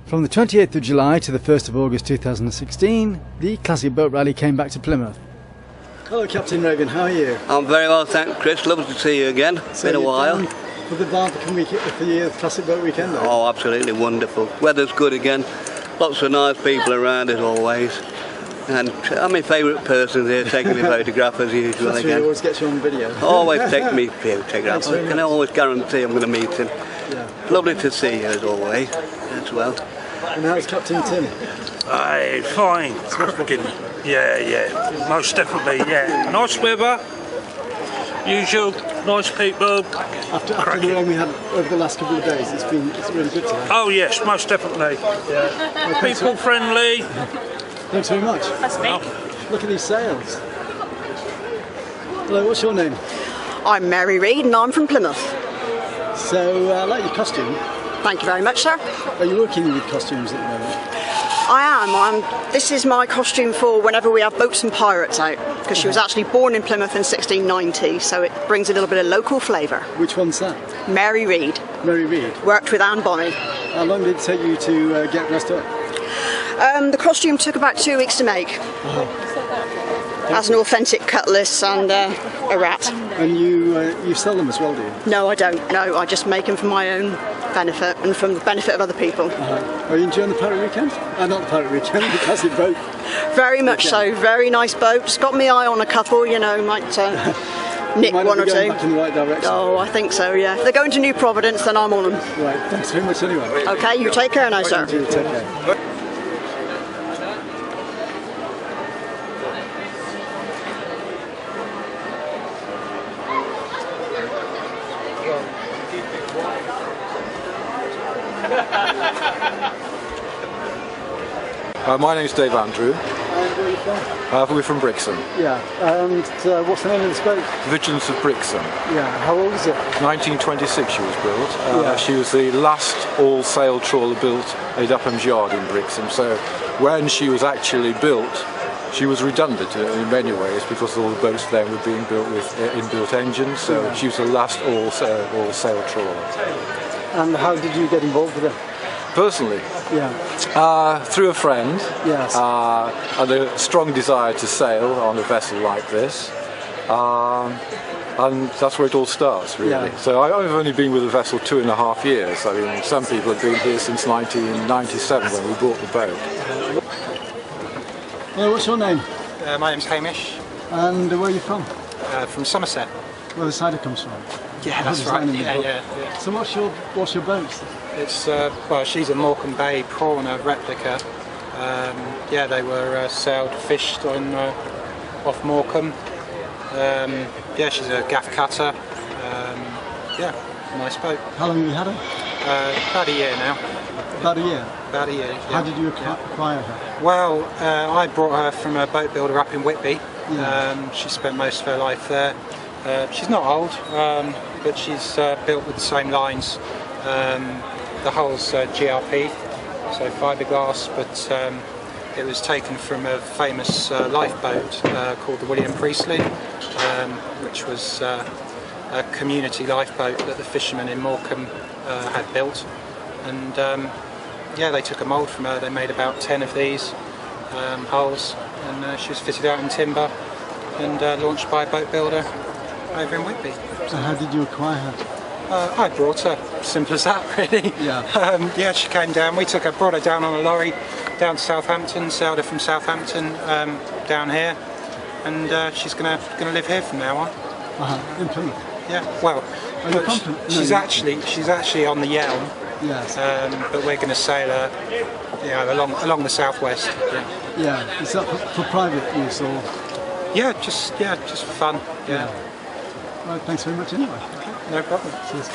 From the 28th of July to the 1st of August 2016, the Classic Boat Rally came back to Plymouth. Hello Captain Reagan, how are you? I'm very well, thanks Chris, lovely to see you again, So been a while. For the Barbican week for the Classic Boat Weekend though? Oh, absolutely wonderful. Weather's good again, lots of nice people around as always. And I'm my favourite person here taking my photograph as usual. That's again. Always gets you on video. Always take me photographs, I can always guarantee I'm going to meet him. Yeah. Lovely to see you as always, as well. And how's Captain Tim? Aye, fine. Cracking. Yeah, most definitely, yeah. Nice weather, usual, nice people. After the rain we had over the last couple of days, it's really good today. Oh yes, most definitely. Yeah. People friendly. Thanks very much. That's me. Look at these sails. Hello, what's your name? I'm Mary Reid and I'm from Plymouth. So, I like your costume. Thank you very much, sir. Are you working with costumes at the moment? I am. This is my costume for whenever we have boats and pirates out, because she was actually born in Plymouth in 1690, so it brings a little bit of local flavour. Which one's that? Mary Reid. Mary Reid. Worked with Anne Bonny. How long did it take you to get dressed up? The costume took about 2 weeks to make. As an authentic cutlass and a rat. And you sell them as well, do you? No, I don't. No, I just make them for my own benefit and from the benefit of other people. Are you enjoying the pirate weekend? Not the pirate weekend, the classic boat. Very much so. Very nice boats. Got my eye on a couple, you know, might nick one or two. Back in the right direction. Oh, I think so, yeah. If they're going to New Providence, then I'm on them. Right, thanks very much anyway. Okay, you take care now, sir. You take care. My name's Dave Andrew. And where are you from? We're from Brixham. Yeah, and what's the name of this boat? Vigilance of Brixham. Yeah, how old is it? 1926 she was built. She was the last all-sail trawler built at Upham's Yard in Brixham. So when she was actually built, she was redundant in many ways because all the boats then were being built with inbuilt engines. So she was the last all-sail trawler. And how did you get involved with it? Personally? Yeah. Through a friend. Yes. And a strong desire to sail on a vessel like this. And that's where it all starts, really. Yeah. So I've only been with the vessel 2.5 years. I mean, some people have been here since 1997 when we bought the boat. Hello, what's your name? My name's Hamish. And where are you from? From Somerset. Where the cider comes from? Yeah, that's right. Yeah. So what's your boat? It's well, she's a Morecambe Bay prawner replica. They were sailed, fished on off Morecambe. She's a gaff cutter. Nice boat. How long have you had her? About a year now. About a year? About a year, yeah. How did you acquire her? Well, I brought her from a boat builder up in Whitby. Yeah. She spent most of her life there. She's not old, but she's built with the same lines. The hull's GRP, so fiberglass, but it was taken from a famous lifeboat called the William Priestley, which was a community lifeboat that the fishermen in Morecambe had built. And they took a mould from her. They made about 10 of these hulls, and she was fitted out in timber and launched by a boat builder over in Whitby. So how did you acquire her? I brought her, simple as that really. Yeah. She came down, brought her down on a lorry down to Southampton, sailed her from Southampton down here, and she's gonna live here from now on. In Plymouth? Yeah, well, she's actually on the Yelm. Yes. But we're going to sail her along the southwest. Yeah. Is that for private use or? Yeah, just for fun. Yeah. Right, thanks very much anyway. Okay, no problem. Cheers.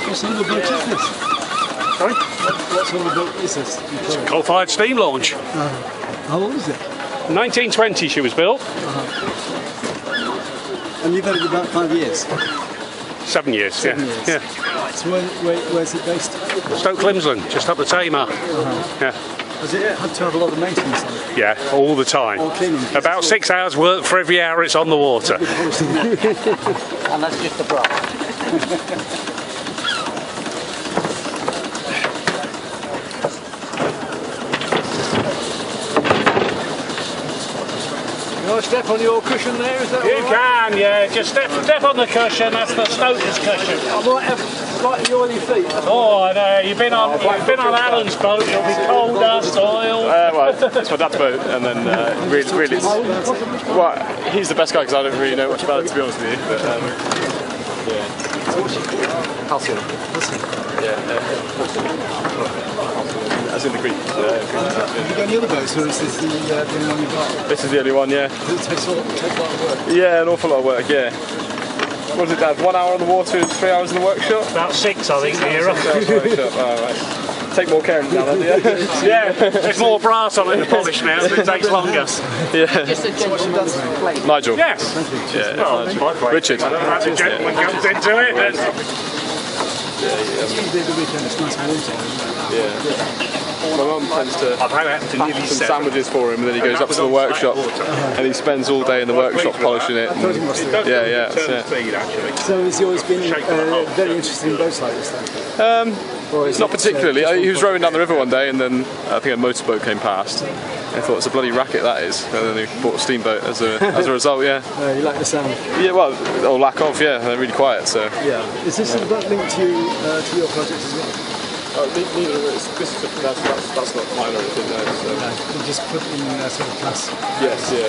What sort of boat is this? Sorry? What sort of boat is this? Coal-fired steam launch. How old is it? 1920 she was built. And you've had it about 5 years? 7 years. 7 years. Yeah. So where's it based? Stoke Climsland, just up the Tamar. Yeah. Has it had to have a lot of maintenance on it? Yeah, all the time. All cleaning. About 6 hours work for every hour it's on the water. And that's just the brush. Can I step on your cushion there? Is that You all right? can, yeah. Just step on the cushion. That's the Stoker's cushion. I might have slightly oily feet. Oh, I know. You've been on Alan's boat. It'll be coal dust, oil. Well, it's my dad's boat, and then really, it's, well, he's the best guy because I don't really know much about it, to be honest with you. But, yeah. Halcyon. As in the Greek. Have you got any other boats, or is this the only one you've got? This is the only one, yeah. Does it take a lot of work? Yeah, an awful lot of work, yeah. What was it, Dad? 1 hour on the water and 3 hours in the workshop? About 6, I think, nearer. 6 hours in the workshop. Oh, right. Take more care of it now, then, yeah? Yeah, there's more brass on it to polish now, so it takes longer. Yeah. Nigel. Yes. Yeah, Well, Nigel. Richard. The gentleman comes into it. It's going to be a good weekend. It's nice and warm. Yeah. My mum tends to I've had it to nearly pack some 7. sandwiches for him, and then he goes up to the workshop and he spends all day in the workshop polishing it. Yeah. So has he always been very interested in boats like this then? Not particularly. He was rowing down the river one day, and then I think a motorboat came past. I thought, it's a bloody racket that is. And then he bought a steamboat as a result, yeah. You like the sound? Yeah, well, or lack of, yeah. They're really quiet, so. Yeah. Is this boat linked to your project as well? Neither of it. That's not mine or anything, no. So. You just put in sort of class. Yes, yeah.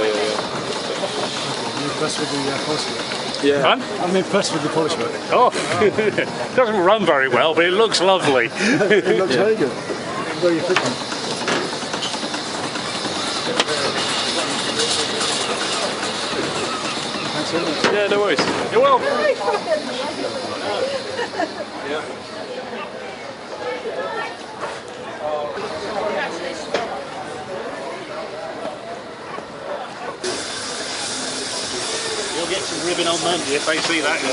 You're impressed with the polish work? Yeah. I'm impressed with the polish work. Oh, it doesn't run very well, but it looks lovely. It looks very good. Very efficient. Thanks very much. Yeah, no worries. You're welcome. You'll get some ribbon on Monday if they see that in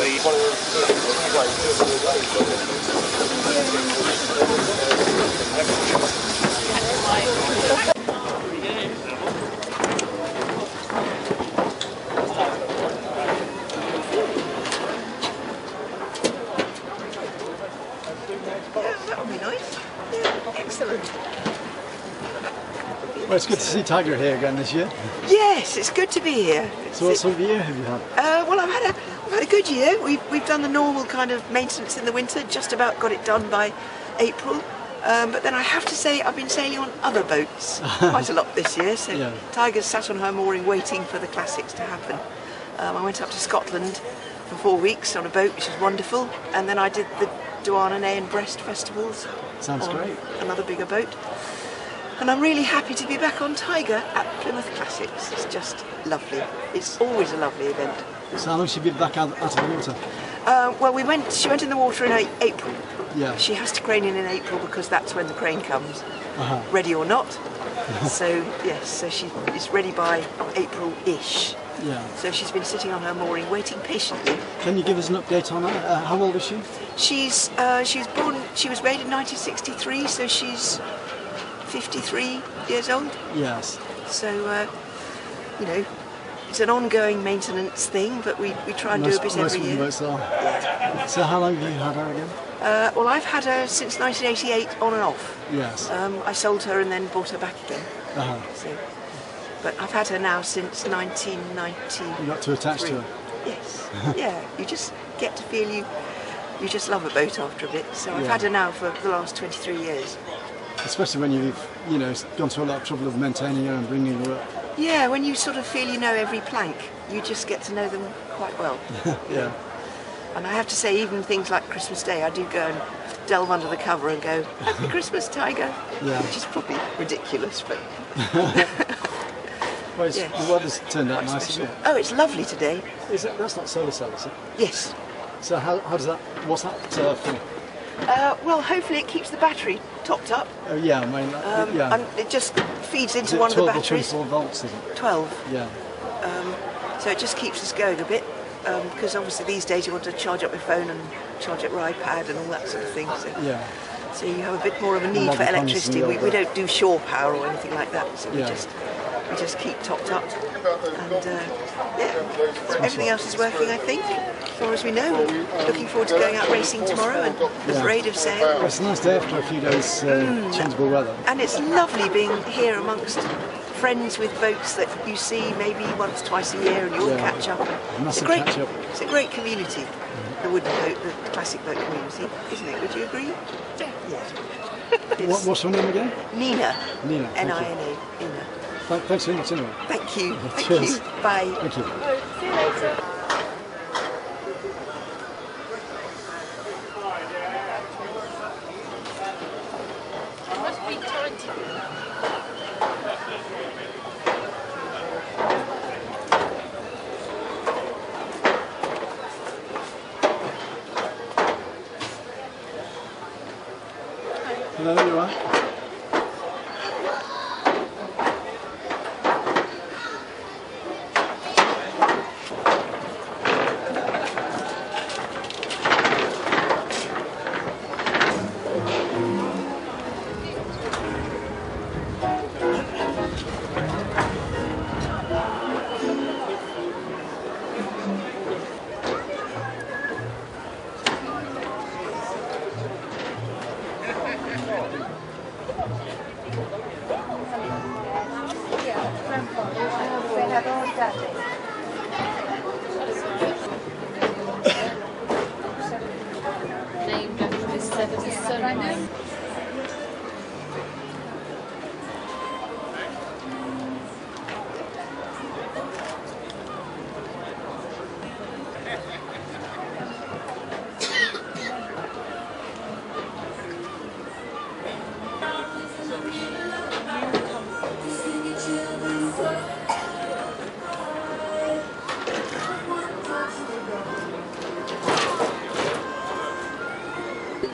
That would be nice. Yeah, excellent. Well, it's good to see Tiger here again this year. Yes, it's good to be here. So what sort of year have you had? Well, I've had a good year. We've done the normal kind of maintenance in the winter, just about got it done by April. But then I have to say I've been sailing on other boats quite a lot this year. So Yeah. Tiger's sat on her mooring waiting for the classics to happen. I went up to Scotland for 4 weeks on a boat, which is wonderful. And then I did the Douarnenez and Brest festivals. Sounds on great. Another bigger boat. And I'm really happy to be back on Tiger at Plymouth Classics. It's just lovely. It's always a lovely event. So how long should you be back out of the water? Well, she went in the water in April. Yeah. She has to crane in April because that's when the crane comes, Uh-huh. ready or not. So yes, so she is ready by April-ish. Yeah. So she's been sitting on her mooring, waiting patiently. Can you give us an update on her? How old is she? She was made in 1963, so she's 53 years old. Yes. So it's an ongoing maintenance thing, but we try and do a bit every year. Most are. So how long have you had her again? Well, I've had her since 1988, on and off. Yes. I sold her and then bought her back again. Uh-huh. So, but I've had her now since 1990. You're not too attached to her? Yes. Yeah. You just get to feel you just love a boat after a bit. So I've Yeah. had her now for the last 23 years. Especially when you've, gone through a lot of trouble of maintaining her and bringing her up. Yeah, when you sort of feel you know every plank, you just get to know them quite well. Yeah. And I have to say, even things like Christmas Day, I do go and delve under the cover and go, Happy Christmas, Tiger. Yeah. Which is probably ridiculous, but... Well, Yes. the weather's turned out nice, isn't it? Oh, it's lovely today. That's not solar cell, is it? Yes. So how does that, what's that for? Well, hopefully it keeps the battery topped up. Oh yeah, I mean, yeah. And it just feeds Is into it one of the 12 or batteries. 24 volts, is it? 12. Yeah. So it just keeps us going a bit. because obviously these days you want to charge up your phone and charge up your iPad and all that sort of thing. So, so you have a bit more of a need for electricity. We don't do shore power or anything like that, so we just keep topped up. And so everything else is working, I think, as far as we know. Looking forward to going out racing tomorrow and the parade of sail. It's a nice day after a few days changeable weather. And it's lovely being here amongst friends with boats that you see maybe once, twice a year, and you all catch up. It's a great community, the wooden boat, the classic boat community, isn't it? Would you agree? Yeah. What's your name again? Nina. Nina. N-I-N-A. Nina. Thanks very much anyway. Thank you. Cheers. You. Bye. Thank you. See you later. Hello, you all right? Named after his seventh son.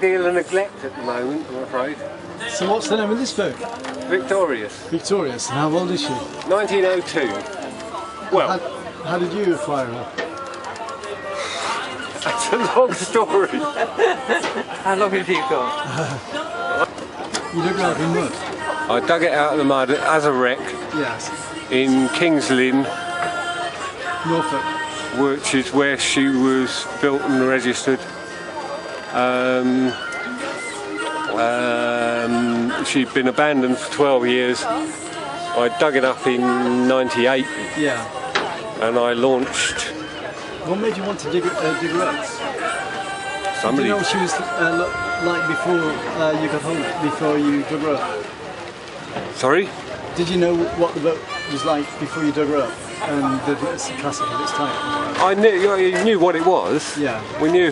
Deal of neglect at the moment, I'm afraid. So what's the name of this boat? Victorious. Victorious. And how old is she? 1902. Well, how did you acquire her? That's a long story. How long have you got? You dug it out in mud? I dug it out of the mud as a wreck. Yes. In Kings Lynn, Norfolk. which is where she was built and registered. She'd been abandoned for 12 years. I dug it up in '98. Yeah. And I launched. What made you want to dig her up? Somebody. Did you know what she was like before you got hold of it, before you dug her up? Sorry? Did you know what the boat was like before you dug her up? And it's a classic of its type. I knew what it was. Yeah. We knew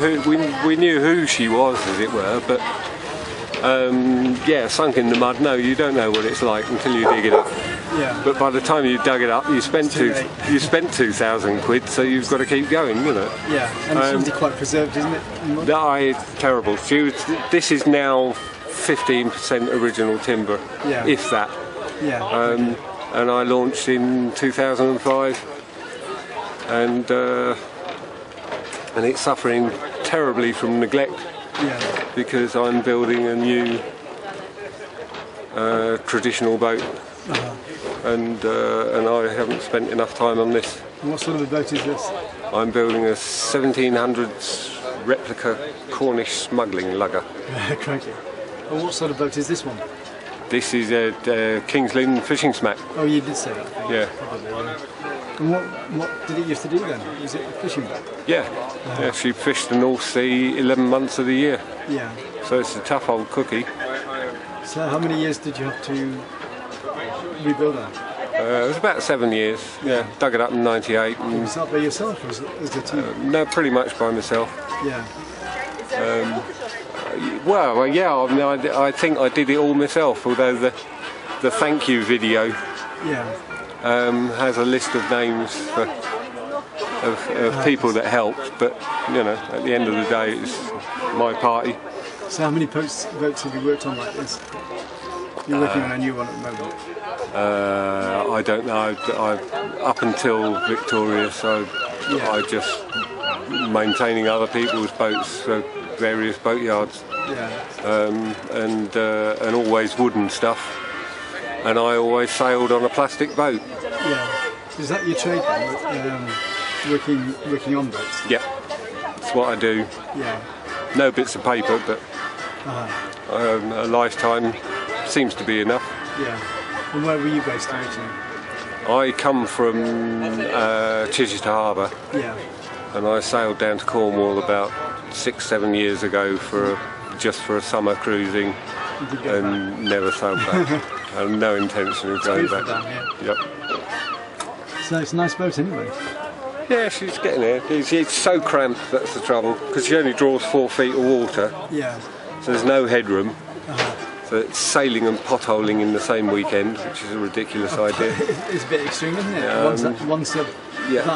who she was, as it were, but yeah, sunk in the mud. No, you don't know what it's like until you dig it up. Yeah. But by the time you dug it up, you spent 2,000 quid, so you've got to keep going, you know. Yeah, and it seems to be quite preserved, isn't it? Terrible. This is now 15% original timber, if that. Yeah. And I launched in 2005, and it's suffering terribly from neglect because I'm building a new traditional boat, and I haven't spent enough time on this. And what sort of a boat is this? I'm building a 1700s replica Cornish smuggling lugger. Crikey. And what sort of boat is this one? This is a Kings Lynn fishing smack. Oh, you did say that. Yeah. Probably, yeah. And what did it used to do then? Was it a fishing boat? Yeah. Yeah, she fished the North Sea 11 months of the year. Yeah. So it's a tough old cookie. So how many years did you have to rebuild that? It was about 7 years. Yeah. Dug it up in '98. Was that by yourself or was it as a team? No, pretty much by myself. Yeah. Well, yeah, I mean, I think I did it all myself, although the thank you video has a list of names of people that helped, but, you know, at the end of the day, it's my party. So how many boats have you worked on like this? You're working on a new one at the moment? I don't know. Up until Victorious, I I just maintaining other people's boats for various boatyards, and always wooden stuff. And I always sailed on a plastic boat. Yeah. Is that your trade then? Working on boats? Yeah, that's what I do. Yeah. No bits of paper, but a lifetime seems to be enough. Yeah. And where were you based originally? I come from Chichester Harbour. Yeah. And I sailed down to Cornwall about 6-7 years ago just for a summer cruising, and never sailed back. I have no intention of going back. Yep. So it's a nice boat anyway. Yeah, she's getting there. It's so cramped, that's the trouble, because she only draws 4 feet of water. Yeah. So there's no headroom. So it's sailing and potholing in the same weekend, which is a ridiculous idea. It's a bit extreme, isn't it? Once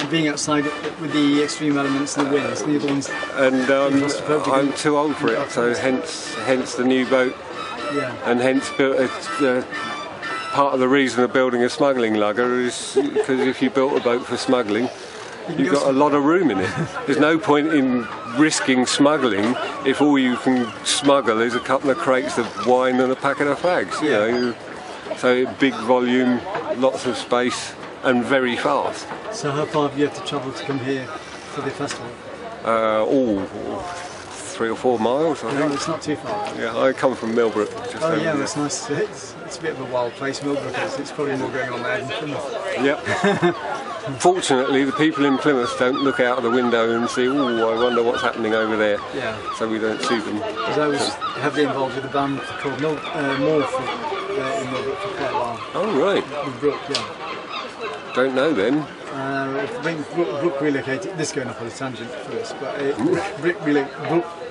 being outside with the extreme elements and the winds, the other ones. And I'm too old for it, so hence the new boat. Yeah. And hence part of the reason of building a smuggling lugger is because if you built a boat for smuggling, you've got a lot of room in it. There's no point in risking smuggling if all you can smuggle is a couple of crates of wine and a packet of fags, you know. So big volume, lots of space, and very fast. So how far have you had to travel to come here for the festival? 3 or 4 miles, I think. No, it's not too far. Yeah, I come from Millbrook. That's nice. It's a bit of a wild place, Millbrook is. It's probably more going on there than Plymouth. Yep. Fortunately, the people in Plymouth don't look out of the window and see, oh, I wonder what's happening over there. Yeah. So we don't see them. Because I was heavily involved with a band called Morph in Millbrook for quite a while. Oh, right. With Brooke, yeah. Don't know then. When Brooke relocated, this is going off on a tangent first, but Brooke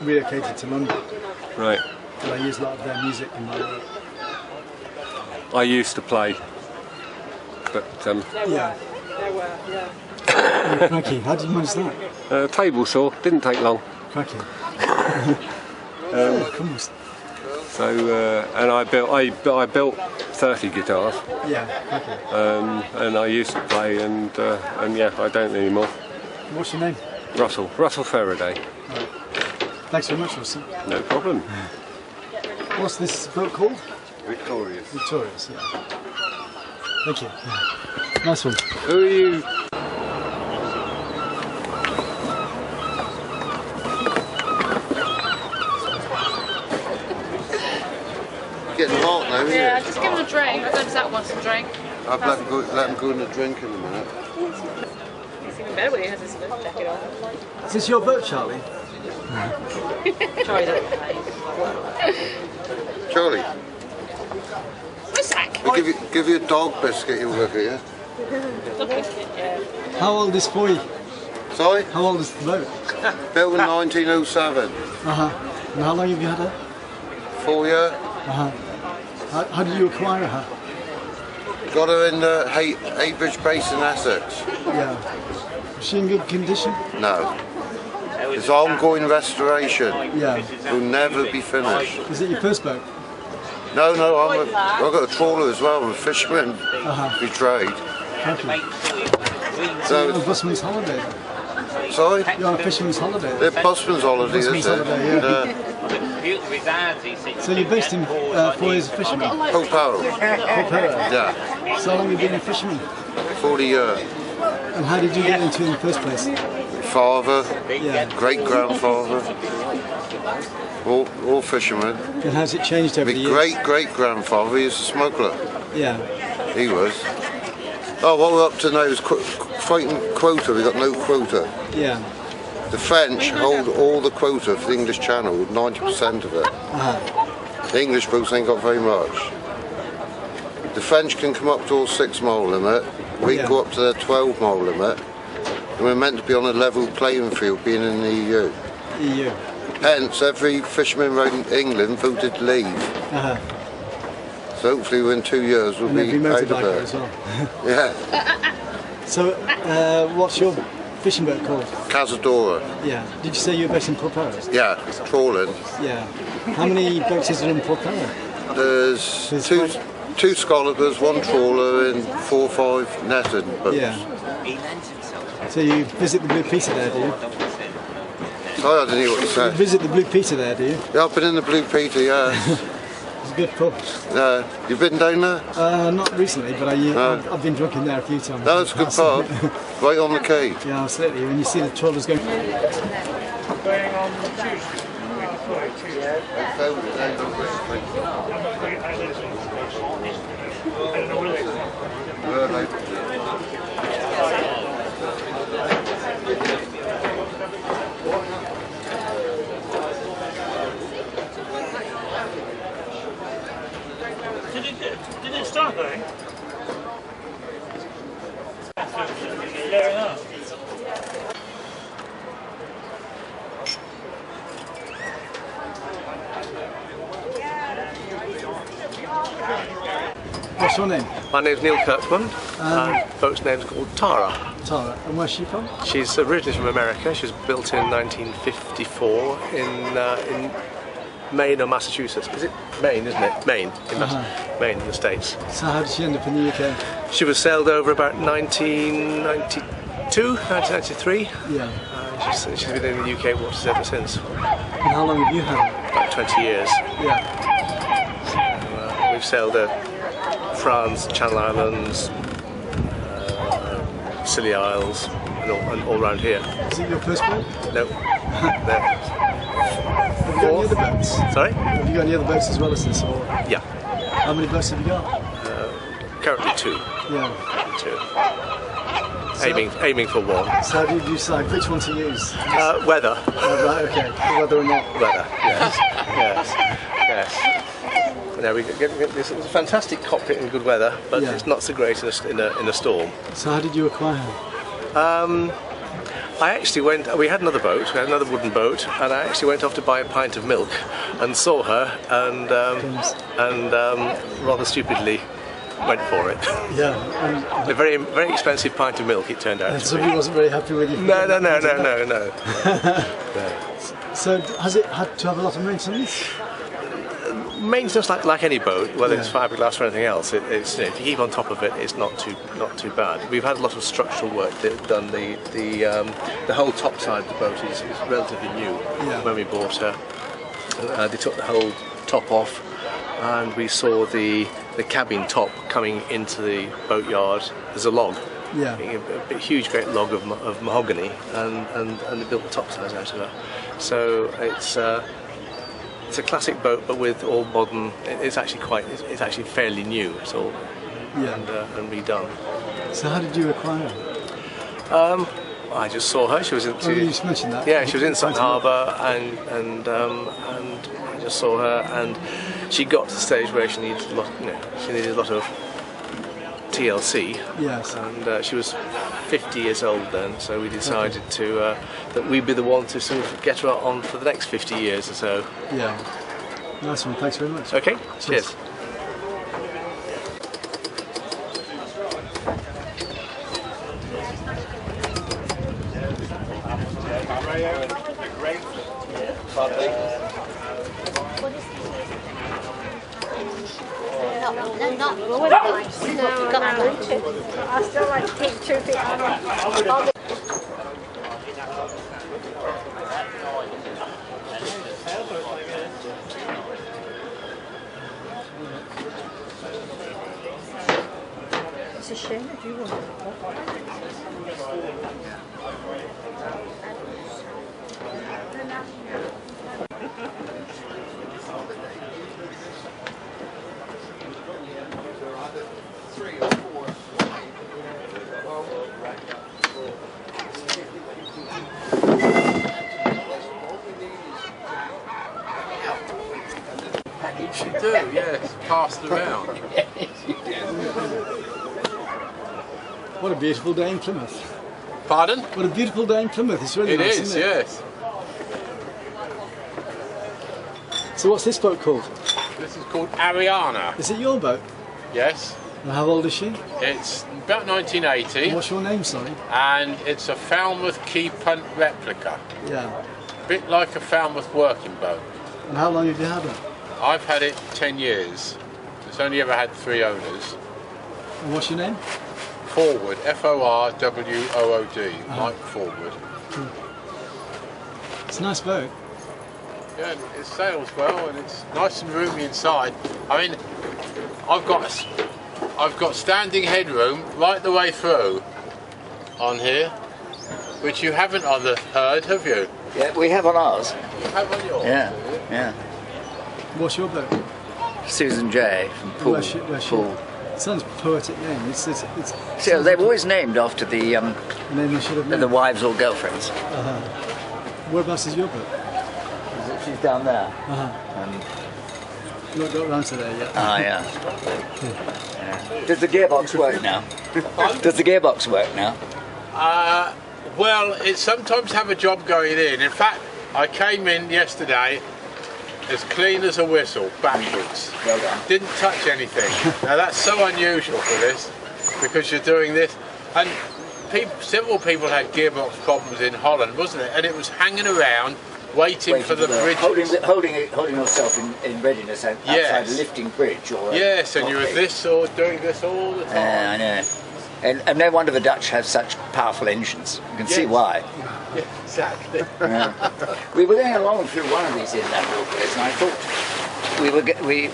relocated to London. Right. And I used a lot of their music in my work. I used to play, but yeah. Crikey, how did you manage that? Table saw, didn't take long. Crikey. So and I built 30 guitars. Yeah. Okay. And I used to play, and yeah, I don't anymore. What's your name? Russell Faraday. Right. Thanks very much, Russell. No problem. What's this boat called? Victorious. Victorious, yeah. Thank you. Nice one. Who are you? Getting hot now, isn't Yeah, it? just give him a drink. I don't Zach wants a drink. I'll let him go in the drink in a minute. It's even better when he has his lift jacket on. Is this your boat, Charlie? Charlie, Charlie, where's Zach? I'll give you a dog biscuit, you'll look at you. Dog biscuit, yeah. How old is Foy? Sorry? How old is the boat? Built in 1907. And how long have you had her? 4 years. How did you acquire her? Got her in the Heybridge base in Essex. Yeah. Is she in good condition? No. It's ongoing restoration. Yeah. It will never be finished. Is it your first boat? No, I've got a trawler as well. I'm a fisherman. We trade. Thank you. So you're on a busman's holiday? Sorry? You're on a fisherman's holiday? They're busman's holiday, is it? So you're based in Foy as a fisherman? Poparo. Yeah. So how long have you been a fisherman? 40 years. And how did you get into it in the first place? Father, great-grandfather, all fishermen. And how's it changed over the years? My great-grandfather, he was a smuggler. Yeah. He was. Oh, what we're up to now is fighting quota. We've got no quota. Yeah. The French hold all the quota for the English Channel, 90% of it. The English boats ain't got very much. The French can come up to all 6 mile limit. We can go up to their 12 mile limit. And we're meant to be on a level playing field, being in the EU. EU. Hence, every fisherman around England voted to leave. So hopefully within 2 years we'll be out of there. As well. Yeah. So, what's your fishing boat called? Cazadora. Yeah. Did you say you were based in Port Paris? Yeah, trawling. Yeah. How many boats is there in Port Paris? There's two scollopers, 1 trawler and 4 or 5 netted boats. Yeah. So you visit the Blue Peter there, do you? Sorry, I didn't hear what you You said. visit the Blue Peter there, do you? Yeah, I've been in the Blue Peter, yes. It's a good pub. You've been down there? Not recently, but I've been drunk in there a few times. No, it's a good pub. Right on the quay. Yeah, absolutely. When you see the trawlers going... Did it start going? Yeah, enough. What's your name? My name's Neil Kurtzman, and boat's name's called Tara. Tara. And where's she from? She's originally from America. She was built in 1954 in Maine or Massachusetts. Is it Maine, isn't it? Maine, Maine in the States. So how did she end up in the UK? She was sailed over about 1992, 1993. Yeah. She's been in the UK waters ever since. And how long have you had her? About 20 years. Yeah. So, we've sailed her France, Channel Islands, Scilly Isles, and all around here. Is it your first boat? No. No. Have you got any other boats? Sorry? Have you got any other boats as well as this? Or? Yeah. How many boats have you got? Currently 2. Yeah. 2. Aiming for 1. So how do you decide which one to use? Weather. Right, okay. Weather or not? Weather, yes. Yes. Now we get this. It's a fantastic cockpit in good weather, but it's not so great in a storm. So how did you acquire her? I actually went. We had another boat. We had another wooden boat, and I actually went off to buy a pint of milk, and saw her, and rather stupidly went for it. Yeah. A very expensive pint of milk. It turned out. And somebody wasn't very happy with you. No. So has it had to have a lot of maintenance? Maintenance, like any boat, whether it's fiberglass or anything else, it's if you keep on top of it, it's not too bad. We've had a lot of structural work done. The whole top side of the boat is relatively new. When we bought her, they took the whole top off, and we saw the cabin top coming into the boatyard as a log. Yeah. A huge, great log of mahogany, and they built the top sides out of it. So it's a classic boat, but with all modern. It's actually fairly new. It's all and redone. So how did you acquire her? I just saw her. She was in. You just mentioned that. Yeah, she was in Sutton Harbour, and I just saw her, and she got to the stage where she needed a lot. She needed a lot of TLC. Yes. And she was 50 years old then, so we decided that we'd be the one to sort of get her on for the next 50 years or so. Yeah. Nice one. Thanks very much. Okay. Cheers. I still like to keep 2 feet on. It's a shame if you want She do, yes, passed around. What a beautiful day in Plymouth. Pardon? What a beautiful day in Plymouth. It's really nice, isn't it? Yes. So what's this boat called? This is called Ariana. Is it your boat? Yes. And how old is she? It's about 1980. And what's your name, sorry? And it's a Falmouth Key Punt replica. Yeah. A bit like a Falmouth working boat. And how long have you had her? I've had it 10 years. It's only ever had 3 owners. And what's your name? Forward, F-O-R-W-O-O-D, Mike Forward. It's a nice boat. Yeah, it sails well and it's nice and roomy inside. I mean, I've got standing headroom right the way through on here, which you haven't on the Herd, have you? Yeah, we have on ours. You have on yours? Yeah, yeah. What's your boat? Susan J. from Poole. Where's she? It sounds a poetic name. So they're always named after the name they should have named. the wives or girlfriends. Whereabouts is your boat? She's down there. Not got round to there yet. Ah, yeah. Does the gearbox work now? Does the gearbox work now? Well, it sometimes have a job going in. In fact, I came in yesterday as clean as a whistle, backwards. Well done. Didn't touch anything. Now that's so unusual for this, because you're doing this. And several people had gearbox problems in Holland, wasn't it? And it was hanging around, waiting for the bridge. Holding yourself in readiness outside a lifting bridge. Or yes, and you were this or doing this all the time. I know. And no wonder the Dutch have such powerful engines. You can see why. Yeah, exactly. We were going along through one of these inland waterways, and I thought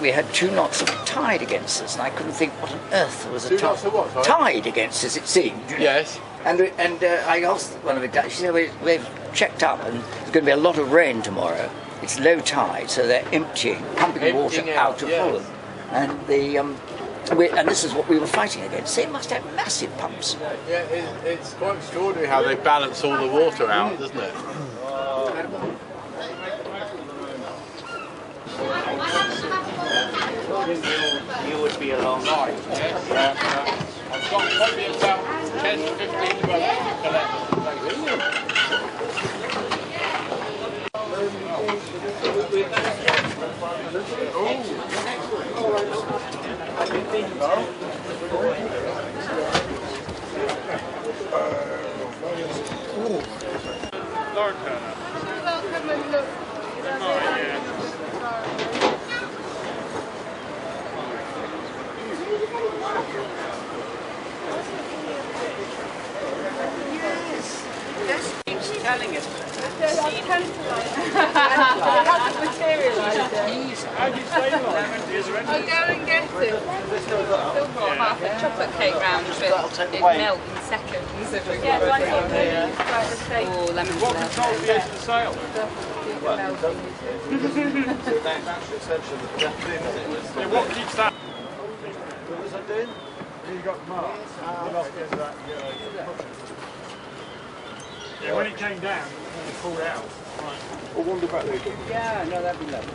we had 2 knots of tide against us, and I couldn't think what on earth there was a 2 knots of what, sorry? tide against us. It seemed. You know? Yes. And I asked one of the Dutch. She said we've checked up, and there's going to be a lot of rain tomorrow. It's low tide, so they're pumping water out of Holland, and this is what we were fighting against. They must have massive pumps. Yeah, it's quite extraordinary how they balance all the water out, doesn't it? You would be along. Right, yes. I've got probably about 10 to 15 boats Lauren Turner. Welcome and look. Yes, keeps telling us. Materialised. How do you say that? I'll go and get it. Still got half a chocolate cake round, but it melt in seconds. Yeah, like or lemon What controls the edge of the sail? What keeps that? What was that doing? You got marked. You lost the end of that. Yeah, when it came down, it pulled out. Right. We'll wander back there again. Yeah, no, that'd be lovely.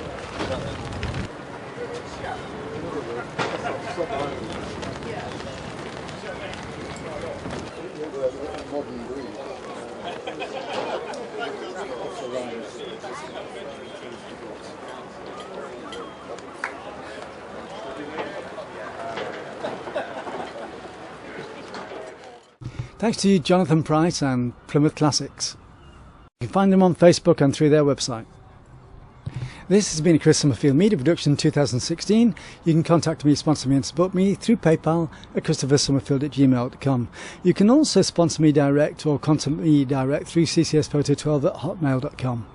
Modern breed. Thanks to Jonathan Price and Plymouth Classics. You can find them on Facebook and through their website. This has been a Chris Summerfield Media Production 2016. You can contact me, sponsor me and support me through PayPal at christopher.summerfield@gmail.com. You can also sponsor me direct or contact me direct through ccsphoto12@hotmail.com.